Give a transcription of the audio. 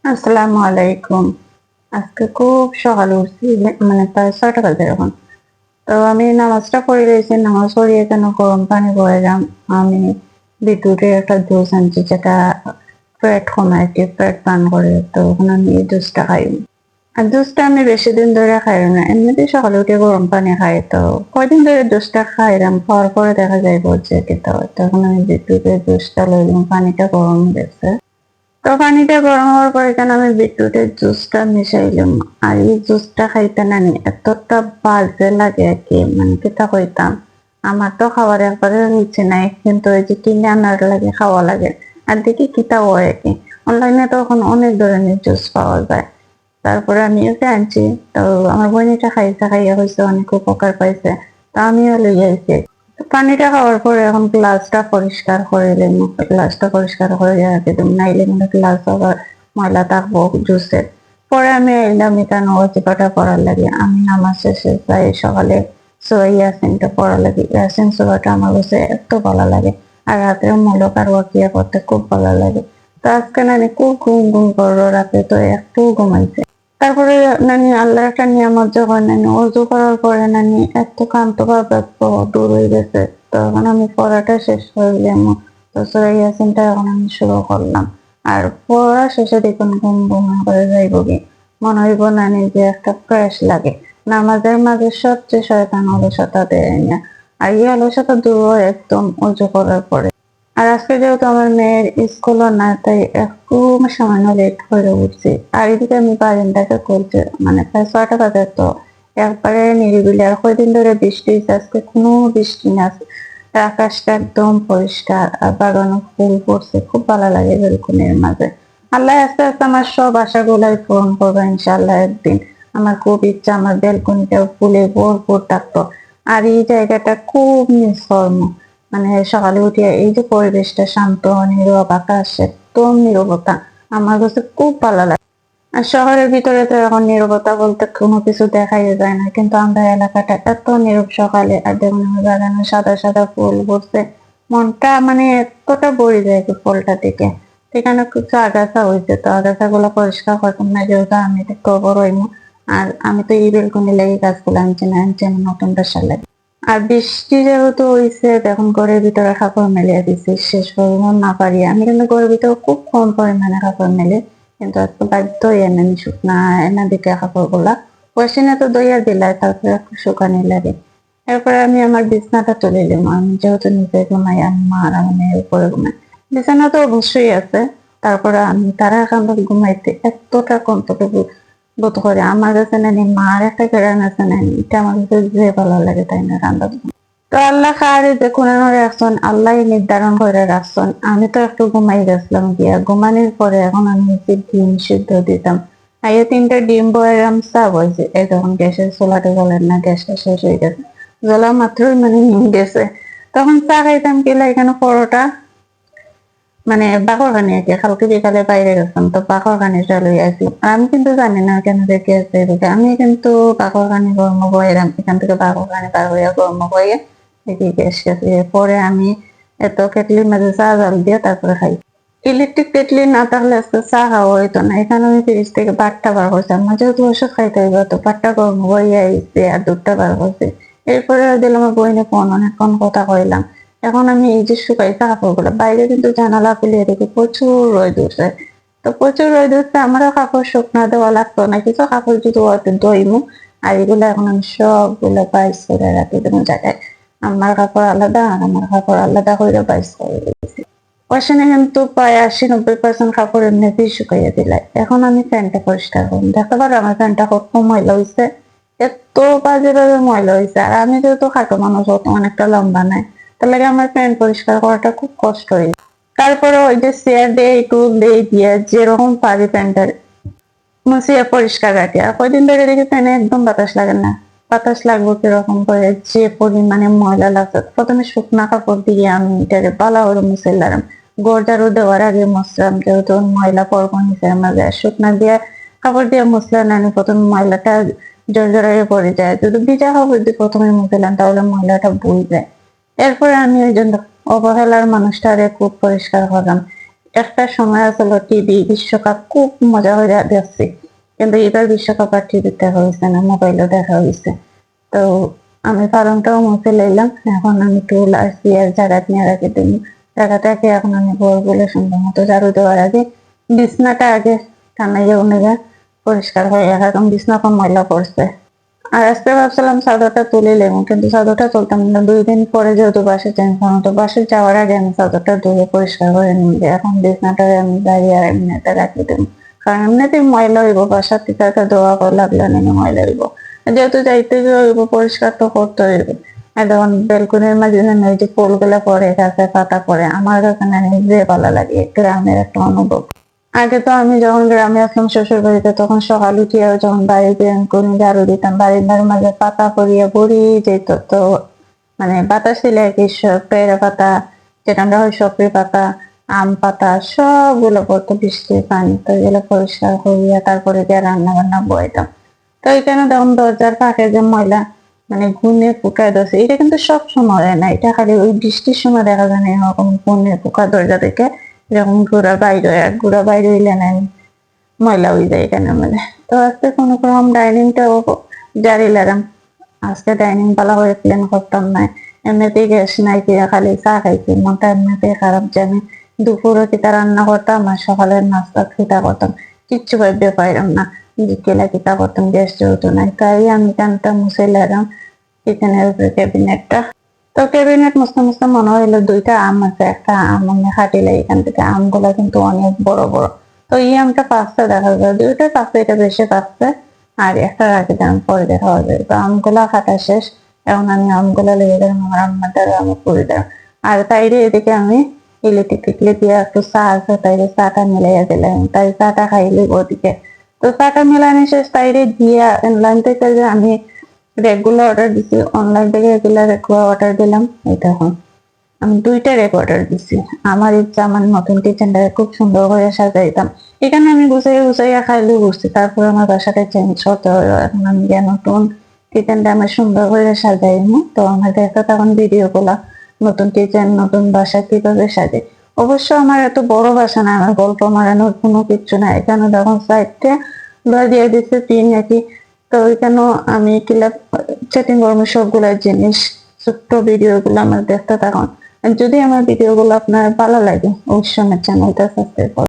আসসালামু আলাইকুম। আজকে খুব সকালে উঠছি, মানে প্রায় 6টা বাজে এখন। তো আমি নামাজটা পড়ে রয়েছি, নামাজ পড়িয়ে কেন গরম পানি বসালাম। আমি বিটরুটের একটা জুস আনছি, যেটা ফ্যাট কমায়, কি ফ্যাট বার্ন করে। তো এখন আমি এই জুসটা খাই। আর জুসটা আমি বেশি দিন ধরে খাই না, এমনিতেই সকালে উঠে গরম পানি খাই। তো কয়দিন ধরে জুসটা খাইলাম, খাওয়ার পরে দেখা যায় যে খেতে হয়। তখন আমি বিটরুটের জুসটা লইলাম, পানিটা গরম হয়ে গেছে। তো পানিটা গরম হওয়ার পরে এখানে আমি বিটরুটের জুসটা মিশাইলাম। আর এই জুসটা খাইতে নানি এতটা বাজে লাগে আর কি, মানে কেটা কইতাম। আমার তো খাওয়ার একবারে রুচি নাই, কিন্তু ওই যে কিনে আনার লাগে, খাওয়া লাগে। আর দেখি কিতা হয় আর কি। অনলাইনে তো এখন অনেক ধরনের জুস পাওয়া যায়। তারপরে আমি ওকে আনছি। তো আমার বোনিটা খাইছে, খাইয়া হয়েছে, অনেক উপকার পাইছে। তো আমিও লইয়া আইছি। পানিটা খাওয়ার পরে এখন গ্লাসটা পরিষ্কার করে নিলাম, গ্লাসটা পরিষ্কার করে রেখে দিলাম, নাইলে কিন্তু গ্লাস আবার ময়লা থাকবো জুসের। পরে আমি এলাম এখানে ওয়াজিফাটা পড়ার লাগে। আমি নামাজ শেষে প্রায় সকালে সূরা ইয়াসিনটা পড়ার লাগে। ইয়াসিন সূরাটা আমার কাছে এত ভালো লাগে। আর রাতে মুলক আর ওয়াকিয়া পড়তে খুব ভালো লাগে। তো আজকে নানি খুব ঘুম ঘুম করলো, রাতে তো একটু ঘুমাইছে। তারপরে নানি আল্লাহর একটা নিয়ামত, যখন নানি অজু করার পরে নানি এত ক্লান্ত ভাব এত দূর হয়ে গেছে। তখন আমি পড়াটা শেষ করলাম। তো সূরা ইয়াসিনটা এখন আমি শুরু করলাম। আর পড়া শেষে দেখুন ঘুম ঘুম করে যাইব কি, মনে হইব নানি যে একটা ফ্রেশ লাগে। নামাজের মাঝে সবচেয়ে শয়তান অলসতা দেয় না। আর এই অলসতা দূর হয় একদম অজু করার পরে। আর আজকে যেহেতু আমার মেয়ের স্কুলও না, তাই একটু সামান্য লেট করে উঠছি। আর এদিকে আমি বারান্দাটা করছি, মানে প্রায় 6টা বাজে। তো একবারে নিরিবিলি। আর কয়দিন ধরে বৃষ্টি হয়েছে, আজকে কোনো বৃষ্টি না। আকাশটা একদম পরিষ্কার, আর বাগানো ফুল ফুটছে, খুব ভালো লাগে বেলকুনির মাঝে। আল্লাহ আস্তে আস্তে আমার সব আশাগুলাই পূরণ করবে ইনশাআল্লাহ একদিন। আমার খুব ইচ্ছা আমার বেলকুনিটা ফুলে ভরপুর থাকতো। আর এই জায়গাটা খুব মিস করবো। মানে সকালে উঠে এই যে পরিবেশটা শান্ত, নীরব আকাশ, একদম নীরবতা, আমার কাছে খুব ভালো লাগে। আর শহরের ভিতরে তো এখন নীরবতা বলতে কোনো কিছু দেখাই যায় না, কিন্তু আমরা এলাকাটা এত নীরব। সকালে আর দেখুন আমার বাগানে সাদা সাদা ফুল ফুটছে, মনটা মানে এতটা ভরে যায় কি ফুলটা থেকে। সেখানে কিছু আগাছা হয়েছে, তো আগাছা গুলো পরিষ্কার করতাম না, যেহেতু আমি একটু বড় হইমু। আর আমি তো এই বেলকনি লেগে গাছগুলো আনছি না, আনছি আমি নতুন বাসা লাগে। আর বৃষ্টি যেহেতু হইছে, এখন ঘরের ভিতরে কাপড় মেলিয়ে দিছি শেষ করবো না পারি। আমি কিন্তু ঘরের ভিতরে খুব কম পরিমাণে কাপড় মেলে, কিন্তু আজকে বাধ্য এনে শুকনা এনে দিকে কাপড় গুলা ওয়াশিনে তো দইয়া দিলাই, তারপরে একটু শুকানি লাগে। এরপরে আমি আমার বিছনাটা তুলে নিলাম। আমি যেহেতু নিজে ঘুমাই, আমি মা আর আমার মেয়ের উপরে ঘুমাই। বিছানা তো অবশ্যই আছে। তারপরে আমি তারা এখন ঘুমাইতে এতটা কমফোর্টেবল বোধ করে। আমার কাছে নানি মার একটা কেরান আছে নানি, এটা আমার কাছে যে ভালো লাগে তাই না রান্না। তো আল্লাহ কারে যে কোন রাখছেন, আল্লাহ নির্ধারণ করে রাখছেন। আমি তো একটু ঘুমাই গেছিলাম, গিয়া ঘুমানোর পরে এখন আমি হচ্ছে ডিম সিদ্ধ দিতাম। আইয়া 3টা ডিম বয়ারাম চা বইছে। এই তখন গ্যাসের চুলাটা জ্বলেন না, গ্যাসটা শেষ হয়ে গেছে। জ্বলা মাত্রই মানে নিম গেছে। তখন চা খাইতাম কিলা এখানে পরোটা, মানে বাকরখানি আর কি। কালকে বিকালে বাইরে গেছিলাম, তো বাকরখানিটা লই আসি। আর আমি কিন্তু জানি না কেন রেখে আছে এদিকে। আমি কিন্তু বাকরখানি গরম বইলাম, এখান থেকে বাকরখানি বার হইয়া গরম বইয়ে দেখি গ্যাস গেছে। পরে আমি এত কেটলির মাঝে চা জল দিয়ে তারপরে খাই। ইলেকট্রিক কেটলি না থাকলে আজকে চা খাওয়া হইতো না। এখানে আমি ফ্রিজ থেকে ভাতটা বার করছি, আমার যেহেতু ওষুধ খাইতে হইব, তো ভাতটা গরম বইয়ে আইছে আর দুধটা বার করছি। এরপরে দিলাম আমার বইনে ফোন, অনেকক্ষণ কথা কইলাম। এখন আমি এই যে শুকাইছে কাপড় গুলো, বাইরে কিন্তু জানালা খুলিয়ে দেখি প্রচুর রোদ উঠছে। তো প্রচুর রোদ উঠছে, আমারও কাপড় শুকনা দেওয়া লাগতো না, কিছু কাপড় যদি ধুইমু। আর এগুলো এখন আমি সবগুলো বাইশ করে রাখি কোনো জায়গায়। আমার কাপড় আলাদা আর আমার কাপড় আলাদা করে বাইশ করে দিয়েছি। ওয়াশিনে কিন্তু প্রায় 80-90% কাপড় এমনিতেই শুকাইয়া দিলাই। এখন আমি প্যান্টটা পরিষ্কার করবো। দেখতে পারো আমার প্যান্টটা কত ময়লা হয়েছে, এত বাজে বাজে ময়লা হয়েছে। আর আমি যেহেতু খাটো মানুষ, অত অনেকটা লম্বা নাই, তার লাগে আমার প্যান্ট পরিষ্কার করাটা খুব কষ্ট হয়েছে। তারপরে ওই যে চেয়ার দিয়ে একটু দিয়ে দিয়ে যেরকম পারি প্যান্টের মুছিয়া পরিষ্কার রাখি। আর কয়দিন ধরে দেখি প্যান্টে একদম বাতাস লাগে না। বাতাস লাগবো কিরকম করে, যে পরিমাণে ময়লা লাগছে। প্রথমে শুকনা কাপড় দিয়ে আমি এটাকে ভালো করে মুছিলাম। গরদারু দেওয়ার আগে মুছলাম, যেহেতু ময়লা পর্ব নিচের মাঝে। শুকনা দিয়ে কাপড় দিয়ে মুছলে না, আমি প্রথমে ময়লাটা জড়জড়াইয়ে পড়ে যায়। যদি ভিজা কাপড় দিয়ে প্রথমে মুছিলাম, তাহলে ময়লাটা বই যায়। এরপরে আমি ওই জন্য অবহেলার মানুষটারে খুব পরিষ্কার করলাম। একটা সময় আসলে টিভি বিশ্বকাপ খুব মজা হয়ে দেখছি, কিন্তু এবার বিশ্বকাপ আর টিভি দেখা হয়েছে না, মোবাইলও দেখা হয়েছে। তো আমি কারণটাও মুছে লইলাম, এখন আমি টুল আর চেয়ার জায়গা নিয়ে রাখি দিই। জায়গাটাকে এখন আমি ঘরগুলো সুন্দর মতো ঝাড়ু দেওয়ার আগে বিছনাটা আগে টানাইয়া উনিয়া পরিষ্কার হয়ে এখন বিছনা কম ময়লা পড়ছে। আর আজকে ভাবছিলাম চাদরটা তুলে নেবো, কিন্তু চাদরটা তুলতাম না, 2 দিন পরে যেহেতু বাসে চেঞ্জ করবো, তো বাসে যাওয়ার আগে আমি চাদরটা ধুয়ে পরিষ্কার করে নিই। এখন বিছনাটা আমি দাঁড়িয়ে আর এমনিতে রাখি দেবো, কারণ এমনিতেই ময়লা হইব, বাসার থেকে একটা ধোয়া করে লাগলে নেমে ময়লা হইব, যেহেতু যাইতে হইব পরিষ্কার তো করতে হইব। আর যখন বেলকুনির মাঝে ওই যে ফুলগুলা পরে গাছে পাতা পরে, আমার ওখানে নিজে ভালো লাগে, গ্রামের একটা অনুভব। আগে তো আমি যখন গ্রামে আসলাম শ্বশুর বাড়িতে, তখন সকাল উঠিয়া যখন বাড়ি বেলকনি ঝাড়ু দিতাম, বারিন্দার মাঝে পাতা পরিয়া ভরি যেত। তো মানে বাতাস দিলে আর কি, পেয়ারা পাতা, যেটা আমরা হয় সপরি পাতা, আম পাতা সবগুলো পড়তো বৃষ্টির পানি, তো এগুলো পরিষ্কার করিয়া তারপরে গিয়ে রান্না বান্না বইতাম। তো এখানে তখন দরজার ফাঁকে যে ময়লা মানে ঘুনে ফুকায় ধরছে, এটা কিন্তু সব সময় হয় না, এটা খালি ওই বৃষ্টির সময় দেখা যায় না এরকম ঘুনে ফুকা দরজা থেকে যখন ঘোড়া বাইরে হইলে না ময়লা হয়ে যায় এখানে মধ্যে। তো আজকে কোনো রকম ডাইনিংটাও জারি লাগাম, আজকে ডাইনিং পালা করে ক্লিন করতাম না। এমনিতেই গ্যাস নাই কি, খালি চা খাইছি, মনটা এমনিতেই খারাপ যে আমি দুপুরে কিতা রান্না করতাম আর সকালের নাস্তা খিতা করতাম, কিচ্ছু ভাবতে পাইলাম না বিকেলে কিতা করতাম, গ্যাস যেহেতু নাই। তাই আমি কানটা মুছে লাগাম কিচেনের উপরে ক্যাবিনেটটা। তো ক্যাবিনেট মুছতে মুছতে মনে হইলো 2টা আম আছে, একটা আম আমি হাঁটিলে এখান থেকে, আমগুলা কিন্তু অনেক বড় বড়। তো এই আমটা পাকছে, দেখা যায় 2টা পাকছে, এটা বেশি পাকছে, আর একটা রাখি দাম পরে দেখা হবে। তো আমগুলা কাটা শেষ, এখন আমি আমগুলা লেগে গেলাম আমার আম্মার দ্বারা আমি করে দিলাম। আর তাইরে এদিকে আমি ইলেকট্রিক টিকলি দিয়ে একটু চা আছে, তাইরে চাটা মিলাইয়া দিলাম, তাই চাটা খাইলে ওদিকে। তো চাটা মিলানি শেষ, তাইরে দিয়া অনলাইন থেকে যে আমি রেগুলার অর্ডার দিছি, অনলাইন থেকে রেগুলার অর্ডার দিলাম। এই তখন আমি 2টা অর্ডার দিছি, আমার ইচ্ছা আমার নতুন কিচেনটা খুব সুন্দর করে সাজাইতাম। এখানে আমি গুছাইয়া খাইলে বুঝছি, তারপর আমার বাসাটা চেঞ্জ করতে হলো। এখন আমি যে নতুন কিচেনটা আমার সুন্দর করে সাজাইমু, তো আমার দেখো তখন ভিডিও গুলা নতুন কিচেন নতুন বাসা কিভাবে সাজাই। অবশ্য আমার এত বড় বাসা না, আমার গল্প মারানোর কোনো কিছু না। এখানে যখন সাইডটা দিয়ে দিচ্ছে 3 নাকি, তো ওইখানেও আমি ক্লাব সেটিং করবো সবগুলা জিনিস, ছোট্ট ভিডিও গুলো আমার দেখতে থাকুন। যদি আমার ভিডিও গুলো আপনার ভালো লাগে অবশ্যই আমার চ্যানেলটা সাবস্ক্রাইব করুন।